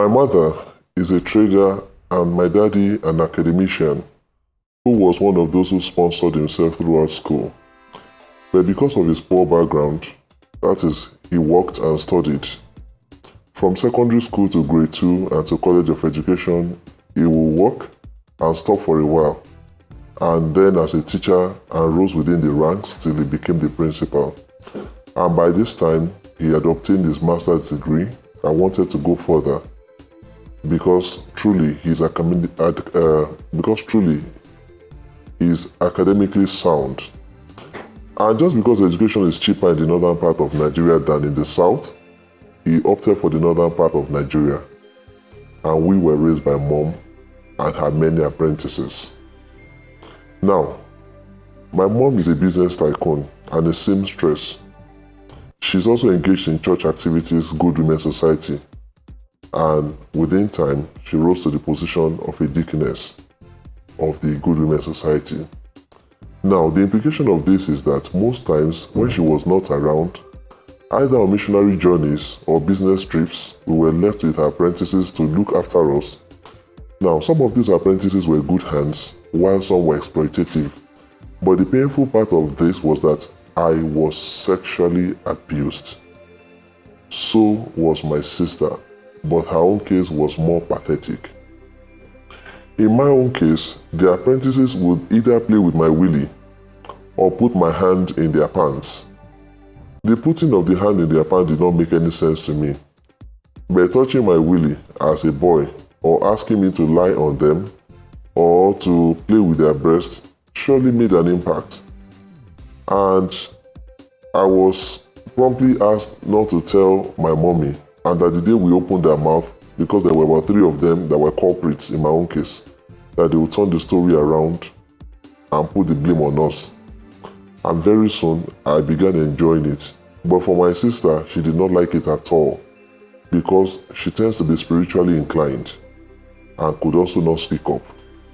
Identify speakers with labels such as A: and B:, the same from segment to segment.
A: My mother is a trader and my daddy an academician who was one of those who sponsored himself throughout school. But because of his poor background, that is, he worked and studied. From secondary school to grade 2 and to college of education, he will work and stop for a while, and then as a teacher and rose within the ranks till he became the principal. And by this time, he had obtained his master's degree and wanted to go further because truly he's academically sound. And just because education is cheaper in the northern part of Nigeria than in the south, he opted for the northern part of Nigeria. And we were raised by mom and had many apprentices. Now, my mom is a business tycoon and a seamstress. She's also engaged in church activities, Good Women Society, and within time, she rose to the position of a deaconess of the Good Women Society. Now, the implication of this is that most times when she was not around, either on missionary journeys or business trips, we were left with our apprentices to look after us. Now, some of these apprentices were good hands, while some were exploitative. But the painful part of this was that I was sexually abused. So was my sister, but her own case was more pathetic. In my own case, the apprentices would either play with my willy or put my hand in their pants. The putting of the hand in their pants did not make any sense to me. But touching my willy as a boy or asking me to lie on them or to play with their breasts surely made an impact. And I was promptly asked not to tell my mommy, and that the day we opened their mouth, because there were about 3 of them that were culprits in my own case, that they would turn the story around and put the blame on us. And very soon, I began enjoying it. But for my sister, she did not like it at all, because she tends to be spiritually inclined and could also not speak up.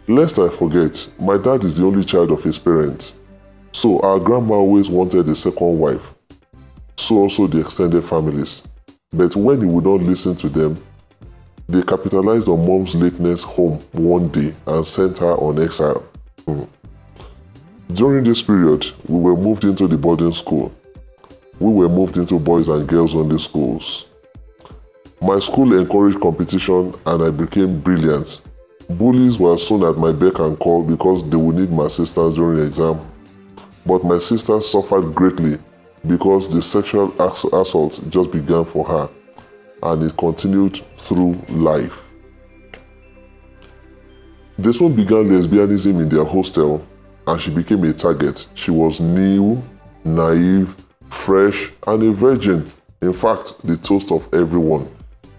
A: Lest I forget, my dad is the only child of his parents. So our grandma always wanted a second wife. So also the extended families. But when he would not listen to them, they capitalized on mom's lateness home one day and sent her on exile. During this period, we were moved into the boarding school. We were moved into boys and girls only schools. My school encouraged competition and I became brilliant. Bullies were soon at my beck and call because they would need my assistance during the exam. But my sister suffered greatly because the sexual assault just began for her and it continued through life. They soon began lesbianism in their hostel and she became a target. She was new, naive, fresh, and a virgin. In fact, the toast of everyone.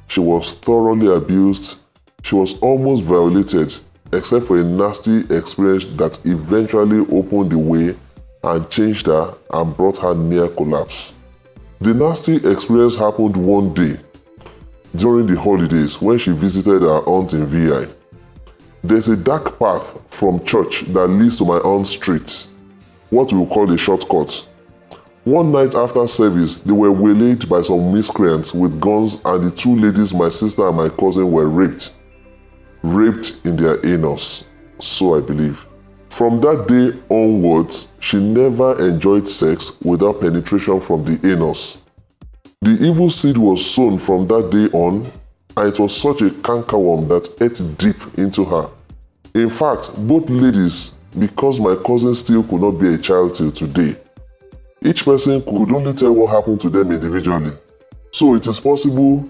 A: She was thoroughly abused. She was almost violated, except for a nasty experience that eventually opened the way and changed her and brought her near collapse. The nasty experience happened one day during the holidays when she visited her aunt in VI. There's a dark path from church that leads to my aunt's street, what we will call a shortcut. One night after service, they were waylaid by some miscreants with guns and the 2 ladies, my sister and my cousin, were raped. Raped in their anus, so I believe. From that day onwards, she never enjoyed sex without penetration from the anus. The evil seed was sown from that day on, and it was such a cankerworm that ate deep into her. In fact, both ladies, because my cousin still could not be a child till today, each person could only tell what happened to them individually. So it is possible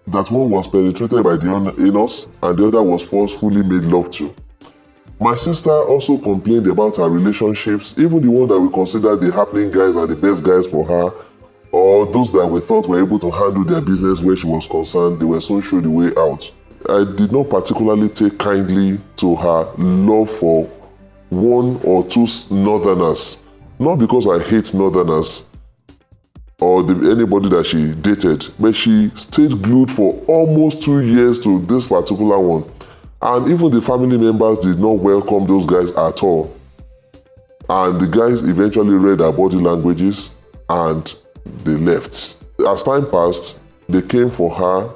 A: that one was penetrated by the anus and the other was forcefully made love to. My sister also complained about her relationships, even the one that we consider the happening guys are the best guys for her, or those that we thought were able to handle their business where she was concerned, they were soon showed the way out. I did not particularly take kindly to her love for 1 or 2 northerners, not because I hate northerners or anybody that she dated, but she stayed glued for almost 2 years to this particular one. And even the family members did not welcome those guys at all. And the guys eventually read her body languages and they left. As time passed, they came for her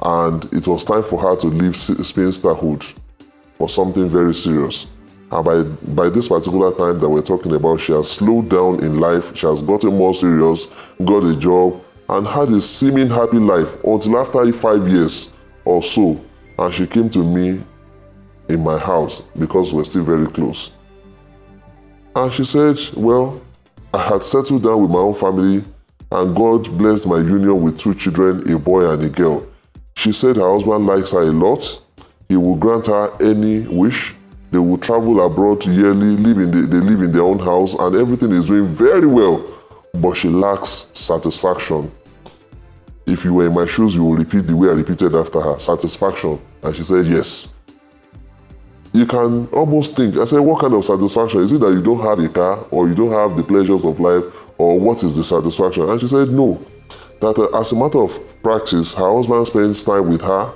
A: and it was time for her to leave spinsterhood for something very serious. And by this particular time that we're talking about, she has slowed down in life, she has gotten more serious, got a job, and had a seeming happy life until after 5 years or so, and she came to me in my house because we're still very close. And she said, well, I had settled down with my own family, and God blessed my union with 2 children, a boy and a girl. She said her husband likes her a lot. He will grant her any wish. They will travel abroad yearly, they live in their own house, and everything is doing very well. But she lacks satisfaction. If you were in my shoes, you will repeat the way I repeated after her. Satisfaction. And she said, yes. You can almost think, I said, what kind of satisfaction? Is it that you don't have a car, or you don't have the pleasures of life, or what is the satisfaction? And she said, no. That as a matter of practice, her husband spends time with her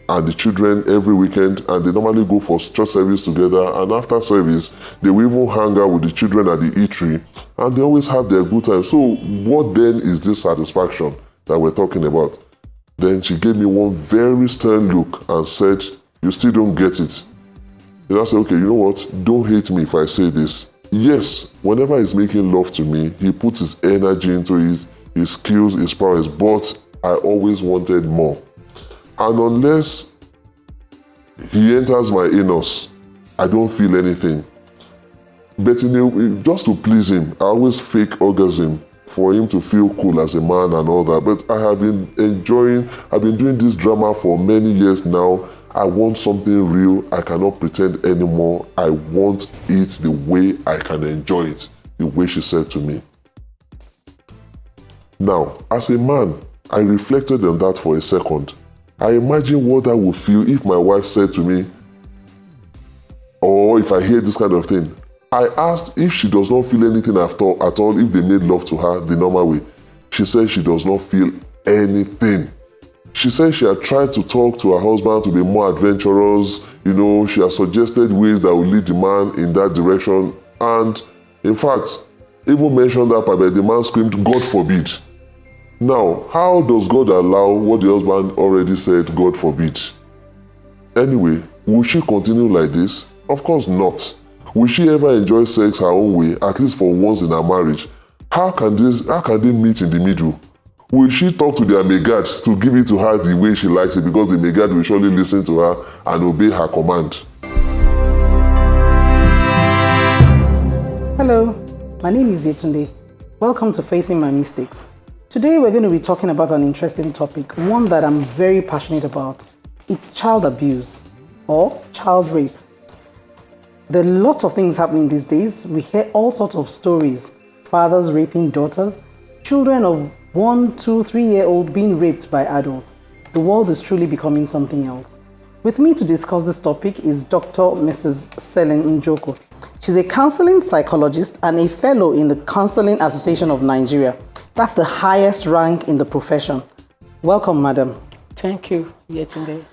A: and the children every weekend, and they normally go for church service together, and after service, they will even hang out with the children at the eatery, and they always have their good time. So what then is this satisfaction that we're talking about? Then she gave me one very stern look and said, you still don't get it. Then I said, okay, you know what? Don't hate me if I say this. Yes, whenever he's making love to me, he puts his energy into it, his skills, his prowess, but I always wanted more. And unless he enters my anus, I don't feel anything. But just to please him, I always fake orgasm for him to feel cool as a man and all that. But I have been I've been doing this drama for many years now. I want something real. I cannot pretend anymore. I want it the way I can enjoy it, the way she said to me. Now, as a man, I reflected on that for a second. I imagine what I would feel if my wife said to me, or if I hear this kind of thing. I asked if she does not feel anything at all if they made love to her the normal way. She said she does not feel anything. She said she had tried to talk to her husband to be more adventurous. She has suggested ways that will lead the man in that direction. And in fact, even mentioned that part, but the man screamed, God forbid. Now, how does God allow what the husband already said, God forbid? Anyway, will she continue like this? Of course not. Will she ever enjoy sex her own way, at least for once in her marriage? How can they meet in the middle? Will she talk to their megad to give it to her the way she likes it, because the megad will surely listen to her and obey her command?
B: Hello, my name is Yetunde. Welcome to Facing My Mistakes. Today we're going to be talking about an interesting topic, one that I'm very passionate about. It's child abuse or child rape. There are lots of things happening these days. We hear all sorts of stories. Fathers raping daughters, children of 1, 2, 3-year-old being raped by adults. The world is truly becoming something else. With me to discuss this topic is Dr. Mrs. Ceila Njoku. She's a counseling psychologist and a fellow in the Counseling Association of Nigeria. That's the highest rank in the profession. Welcome, madam.
C: Thank you, Yetunde.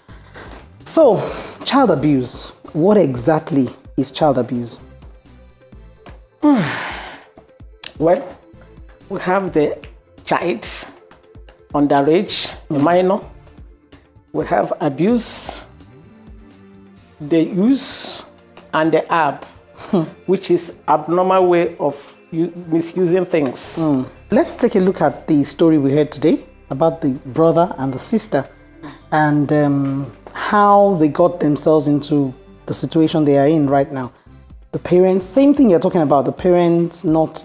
B: So, child abuse. What exactly is child abuse?
C: Well, we have the child, underage, minor. We have abuse, the use, and the ab, which is abnormal way of misusing things.
B: Let's take a look at the story we heard today about the brother and the sister and how they got themselves into the situation they are in right now. The parents, same thing you're talking about, the parents not,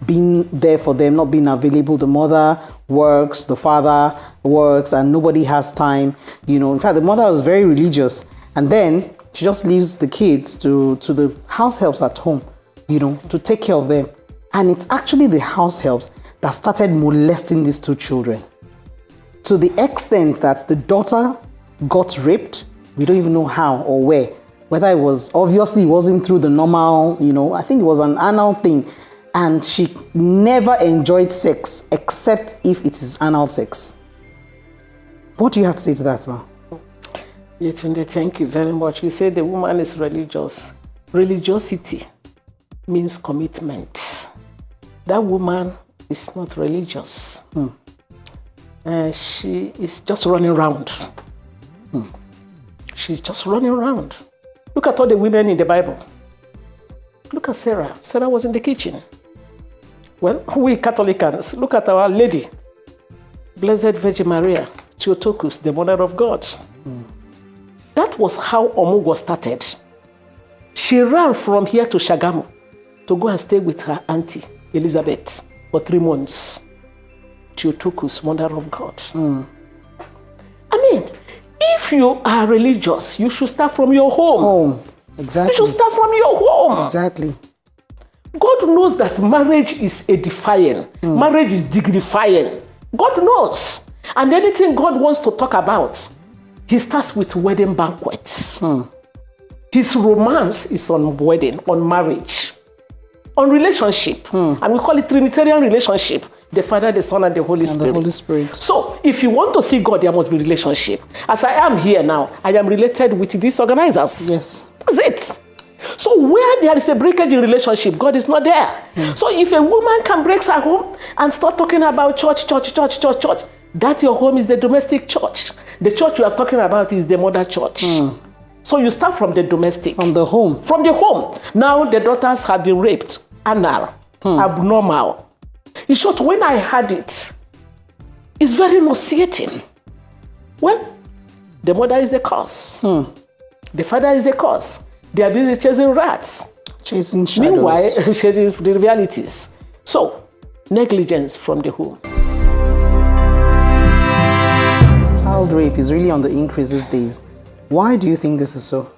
B: being there for them, not being available. The mother works, the father works, and nobody has time. In fact, the mother was very religious, and then she just leaves the kids to the house helps at home, to take care of them. And it's actually the house helps that started molesting these 2 children. To the extent that the daughter got raped, we don't even know how or where. Whether it wasn't through the normal, I think it was an anal thing. And she never enjoyed sex except if it is anal sex. What do you have to say to that, ma?
C: Yetunde, thank you very much. You say the woman is religious. Religiosity means commitment. That woman is not religious. she is just running around. She's just running around. Look at all the women in the Bible. Look at Sarah. Sarah was in the kitchen. Well, we Catholicans, look at Our Lady, Blessed Virgin Maria, Theotokos, the Mother of God. That was how Omugo started. She ran from here to Shagamu to go and stay with her auntie, Elizabeth, for 3 months. Theotokos, Mother of God. I mean, if you are religious, you should start from your home.
B: Home. Exactly.
C: You should start from your home.
B: Exactly.
C: God knows that marriage is edifying. Marriage is dignifying. God knows. And anything God wants to talk about, He starts with wedding banquets. His romance is on wedding, on marriage, on relationship. And we call it Trinitarian relationship. The Father, the Son, and the Holy Spirit.
B: The Holy Spirit.
C: So, if you want to see God, there must be relationship. As I am here now, I am related with these organizers.
B: Yes.
C: That's it. So where there is a breakage in relationship, God is not there. So if a woman can break her home and start talking about church, that your home is the domestic church. The church you are talking about is the mother church. So you start from the domestic.
B: From the home.
C: From the home. Now the daughters have been raped. Anal. Abnormal. In short, when I had it, it's very nauseating. Well, the mother is the cause. The father is the cause. They are busy chasing rats.
B: Chasing shadows.
C: Meanwhile, chasing the realities. So, negligence from the home.
B: Child rape is really on the increase these days. Why do you think this is so?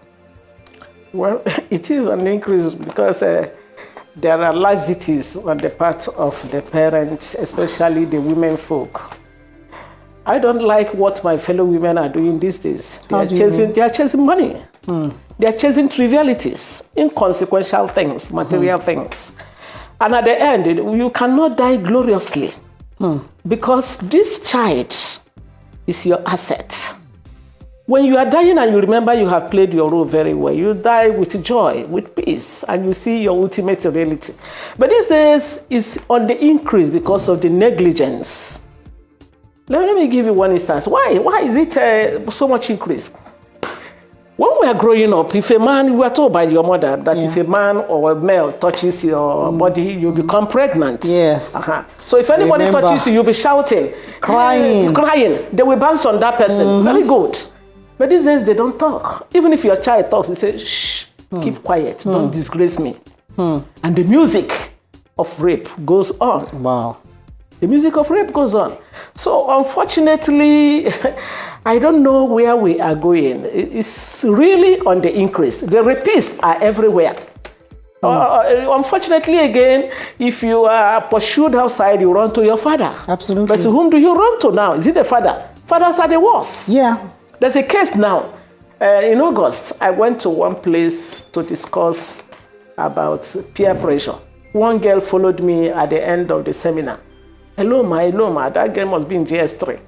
C: Well, it is an increase because there are laxities on the part of the parents, especially the women folk. I don't like what my fellow women are doing these days. They are chasing money. They are chasing trivialities, inconsequential things, material things. And at the end, you cannot die gloriously because this child is your asset. When you are dying and you remember you have played your role very well, you die with joy, with peace, and you see your ultimate reality. But these days is on the increase because of the negligence. Let me give you one instance. Why is it so much increase? When we are growing up, if a man, you were told by your mother that if a man or a male touches your body, you become pregnant.
B: Yes.
C: So if anybody touches you, you'll be shouting,
B: crying.
C: They will bounce on that person. Very good. But these days, they don't talk. Even if your child talks, they say, shh, keep quiet, don't disgrace me. And the music of rape goes on.
B: Wow.
C: The music of rape goes on. So unfortunately, I don't know where we are going. It's really on the increase. The rapists are everywhere. Unfortunately, again, if you are pursued outside, you run to your father.
B: Absolutely.
C: But to whom do you run to now? Is it the father? Fathers are the worst.
B: Yeah.
C: There's a case now. In August, I went to one place to discuss about peer pressure. One girl followed me at the end of the seminar. Hello, ma, that girl must be in GS3.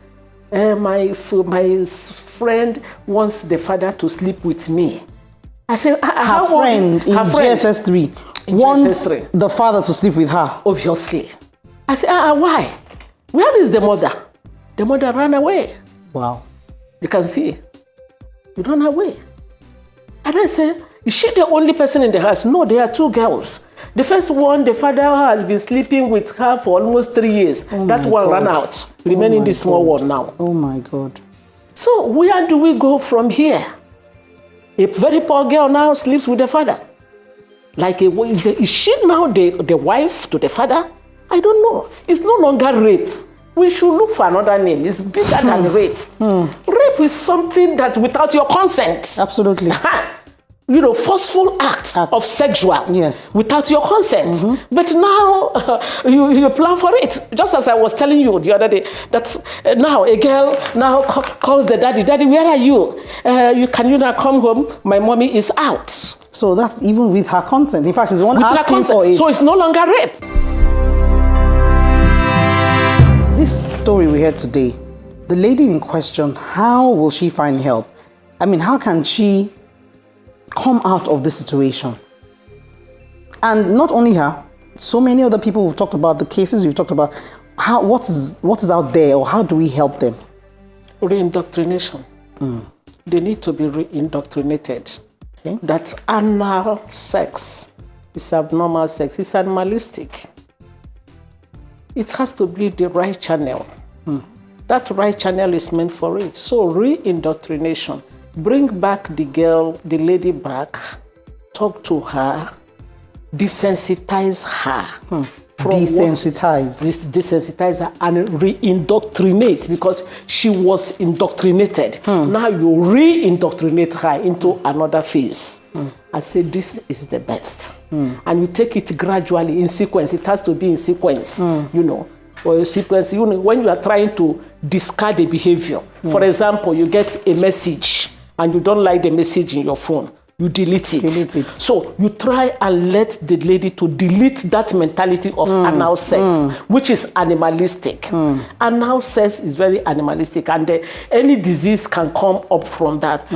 C: My friend wants the father to sleep with me. I said,
B: her friend in GSS3 wants the father to sleep with her.
C: Obviously. I said, why? Where is the mother? The mother ran away.
B: Wow.
C: You can see. You ran away. And I said, is she the only person in the house? No, there are 2 girls. The first one, the father has been sleeping with her for almost 3 years. That one ran out, remaining the small one now.
B: Oh my God.
C: So where do we go from here? A very poor girl now sleeps with the father. Like, is she now the wife to the father? I don't know. It's no longer rape. We should look for another name. It's bigger than rape. Rape is something that without your consent.
B: Absolutely.
C: Forceful act of sexual.
B: Yes.
C: Without your consent. But now you plan for it. Just as I was telling you the other day, that now a girl now calls the daddy, "Daddy, where are you? Can you not come home? My mommy is out."
B: So that's even with her consent. In fact, she's the one asking for it.
C: So it's no longer rape.
B: This story we heard today, the lady in question, how will she find help? I mean, how can she come out of this situation? And not only her, so many other people we've talked about, the cases we've talked about, what is out there, or how do we help them?
C: Reindoctrination. They need to be reindoctrinated.
B: Okay.
C: That anal sex is abnormal sex. It's animalistic. It has to be the right channel. That right channel is meant for it. So reindoctrination. Bring back the lady back, talk to her, desensitize her. Desensitize her and reindoctrinate, because she was indoctrinated. Now you reindoctrinate her into another phase. I say this is the best. And you take it gradually in sequence. It has to be in sequence, or sequence, when you are trying to discard a behavior. For example, you get a message and you don't like the message in your phone. You delete it. So you try and let the lady to delete that mentality of anal sex, which is animalistic. Anal sex is very animalistic, and any disease can come up from that.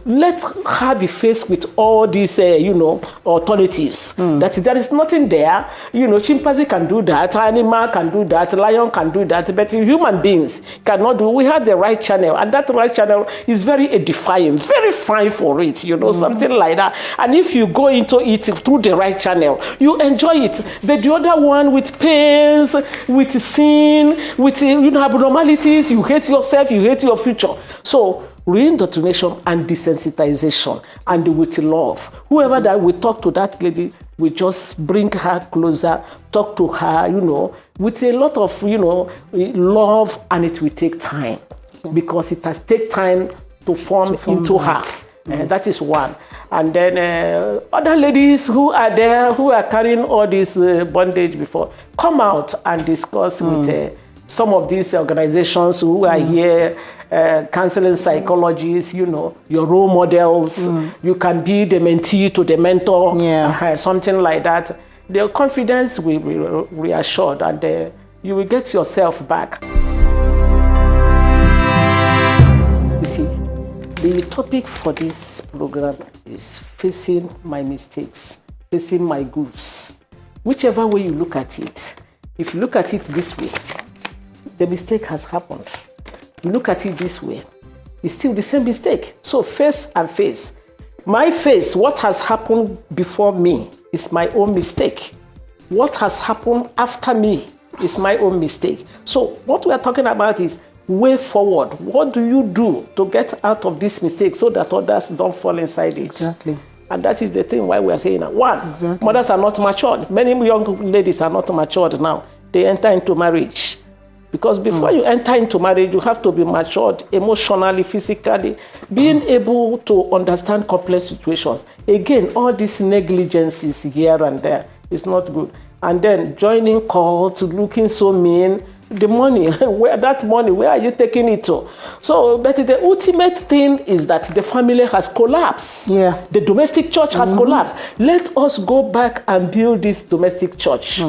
C: Let her be faced with all these, alternatives. That there is nothing there. Chimpanzee can do that, animal can do that, lion can do that, but human beings cannot do. We have the right channel, and that right channel is very edifying, very fine for it. Something like that. And if you go into it through the right channel, you enjoy it. But the other one with pains, with sin, with abnormalities, you hate yourself, you hate your future. So reindoctrination and desensitization, and with love. Whoever that we talk to that lady, we just bring her closer, talk to her, with a lot of love, and it will take time, because it has take time to form into her. That is one. And then other ladies who are there, who are carrying all this bondage before, come out and discuss with some of these organizations who are here, counseling psychologists, your role models. You can be the mentee to the mentor, something like that. Their confidence will be reassured, and you will get yourself back. You see, the topic for this program is facing my mistakes, facing my goofs. Whichever way you look at it, if you look at it this way, the mistake has happened. You look at it this way, it's still the same mistake. So face and face. My face, what has happened before me is my own mistake. What has happened after me is my own mistake. So what we are talking about is way forward. What do you do to get out of this mistake so that others don't fall inside it?
B: Exactly.
C: And that is the thing why we are saying that. One, mothers are not matured. Many young ladies are not matured now. They enter into marriage. Because before you enter into marriage, you have to be matured emotionally, physically, being able to understand complex situations. Again, all these negligences here and there is not good. And then joining cults, looking so mean. The money, where are you taking it to? So, but the ultimate thing is that the family has collapsed.
B: Yeah.
C: The domestic church has collapsed. Let us go back and build this domestic church.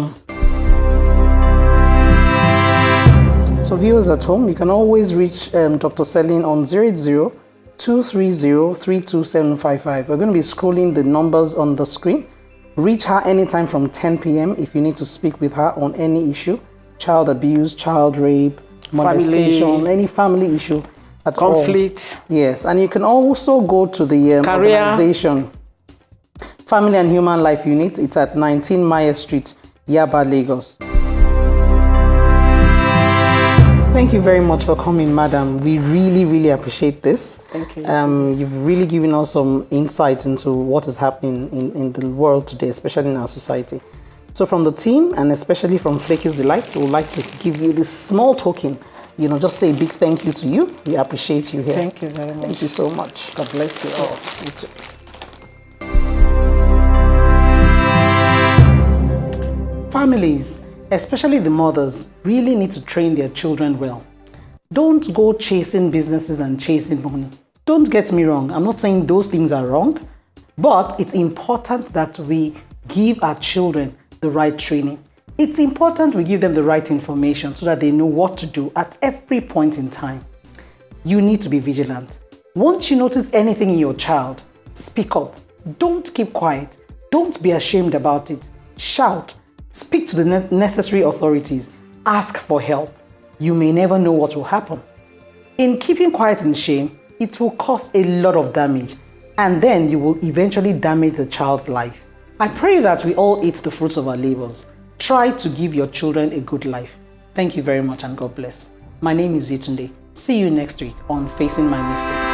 B: So viewers at home, you can always reach Dr. Celine on 080-230-32755. We're going to be scrolling the numbers on the screen. Reach her anytime from 10 p.m. if you need to speak with her on any issue. Child abuse, child rape, molestation, any family issue at
C: conflict.
B: All. Yes, and you can also go to the organization Family and Human Life Unit. It's at 19 Maya Street, Yaba, Lagos. Thank you very much for coming, madam. We really, really appreciate this.
C: Thank you.
B: You've really given us some insight into what is happening in the world today, especially in our society. So from the team, and especially from Flaky's Delight, we would like to give you this small token. Just say a big thank you to you. We appreciate you here.
C: Thank you very much.
B: Thank you so much.
C: God bless you all.
B: Families, especially the mothers, really need to train their children well. Don't go chasing businesses and chasing money. Don't get me wrong. I'm not saying those things are wrong, but it's important that we give our children the right training. It's important we give them the right information so that they know what to do at every point in time. You need to be vigilant. Once you notice anything in your child, speak up. Don't keep quiet. Don't be ashamed about it. Shout. Speak to the necessary authorities. Ask for help. You may never know what will happen. In keeping quiet in shame, it will cause a lot of damage, and then you will eventually damage the child's life. I pray that we all eat the fruits of our labors. Try to give your children a good life. Thank you very much and God bless. My name is Yetunde. See you next week on Facing My Mistakes.